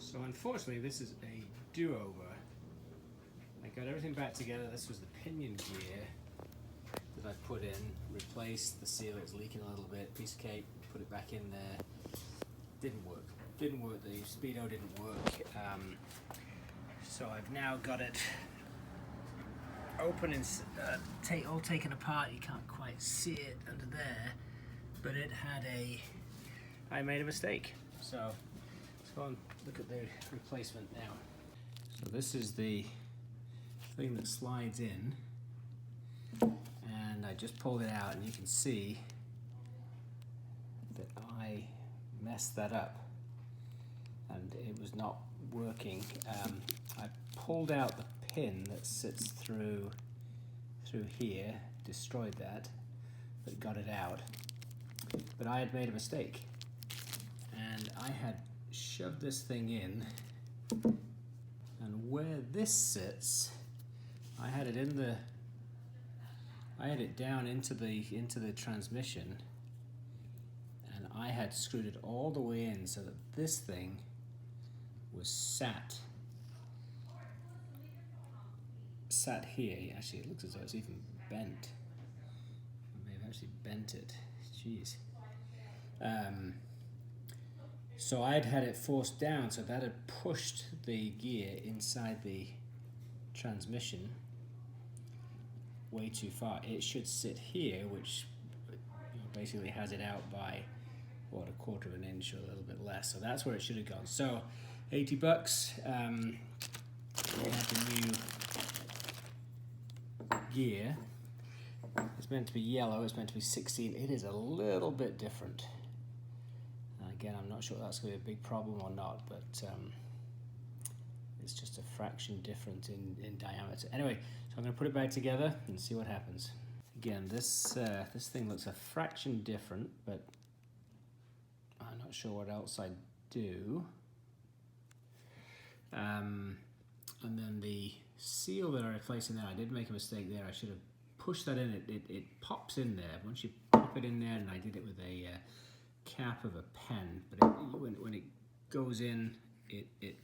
So unfortunately this is a do-over. I got everything back together. This was the pinion gear that I put in, replaced the seal. It's leaking a little bit, piece of cake, put it back in there. Didn't work. Didn't work. The Speedo didn't work. So I've now got it open and all taken apart. You can't quite see it under there, but it had I made a mistake. So let's go and look at the replacement now. So this is the thing that slides in, and I just pulled it out, and you can see that I messed that up and it was not working. I pulled out the pin that sits through here, destroyed that, but got it out. But I had made a mistake, and I had shoved this thing in, and where this sits, I had it down into the transmission, and I had screwed it all the way in so that this thing was sat here. Actually, it looks as though it's even bent. I may have actually bent it. Jeez. So I'd had it forced down, so that had pushed the gear inside the transmission way too far. It should sit here, which basically has it out by what, a quarter of an inch or a little bit less. So that's where it should have gone. So $80. We have the new gear. It's meant to be yellow. It's meant to be 16. It is a little bit different. Again, I'm not sure that's going to be a big problem or not, but it's just a fraction different in diameter. Anyway, so I'm going to put it back together and see what happens. Again, this thing looks a fraction different, but I'm not sure what else I'd do. And then the seal that I replaced in there, I did make a mistake there. I should have pushed that in. It pops in there. Once you pop it in there, and I did it with a cap of a pen, but when it goes in, it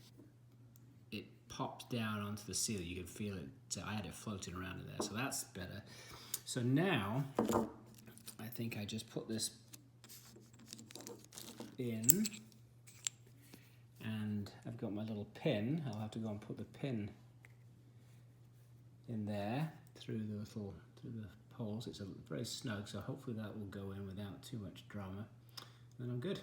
pops down onto the seal. You can feel it. I had it floating around in there, so that's better. So now I think I just put this in, and I've got my little pin. I'll have to go and put the pin in there through the holes. It's very snug, so hopefully that will go in without too much drama. Then I'm good.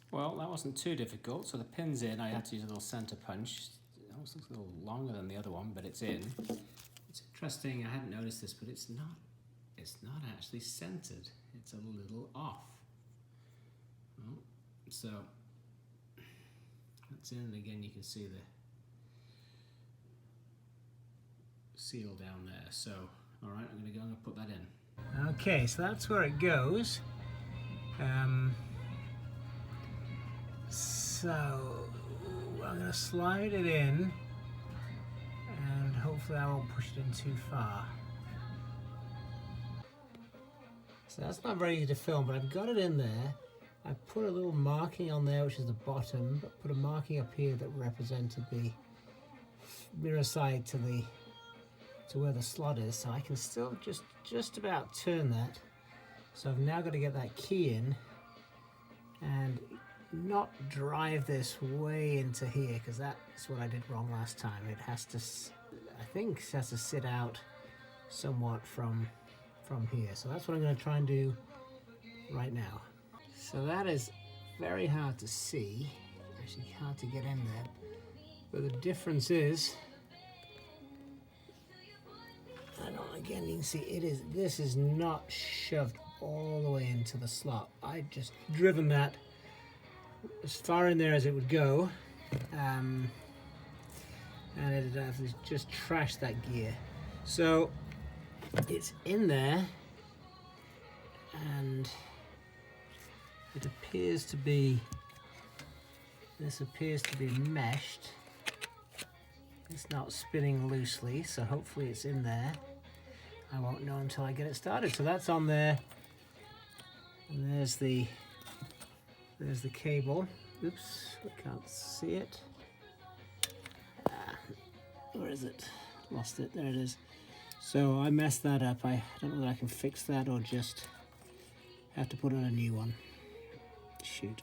Well, that wasn't too difficult. So the pin's in. I had to use a little center punch. It almost looks a little longer than the other one, but it's in. It's interesting. I hadn't noticed this, but it's not actually centered. It's a little off. Well, so that's in, and again you can see the seal down there. So, all right, I'm going to put that in. Okay, so that's where it goes. So I'm going to slide it in, and hopefully I won't push it in too far. So that's not very easy to film, but I've got it in there. I put a little marking on there, which is the bottom, but put a marking up here that represented the mirror side to where the slot is, so I can still just about turn that. So I've now got to get that key in and not drive this way into here, because that's what I did wrong last time. It has to, I think it has to sit out somewhat from here. So that's what I'm going to try and do right now. So that is very hard to see, actually hard to get in there. But the difference is, again you can see this is not shoved all the way into the slot. I just driven that as far in there as it would go, and it just trashed that gear. So it's in there, and it appears to be, this appears to be meshed. It's not spinning loosely, so hopefully it's in there. I won't know until I get it started. So that's on there, and there's the cable. Oops, I can't see it. Where is it? Lost it. There it is. So I messed that up. I don't know whether I can fix that or just have to put on a new one. Shoot.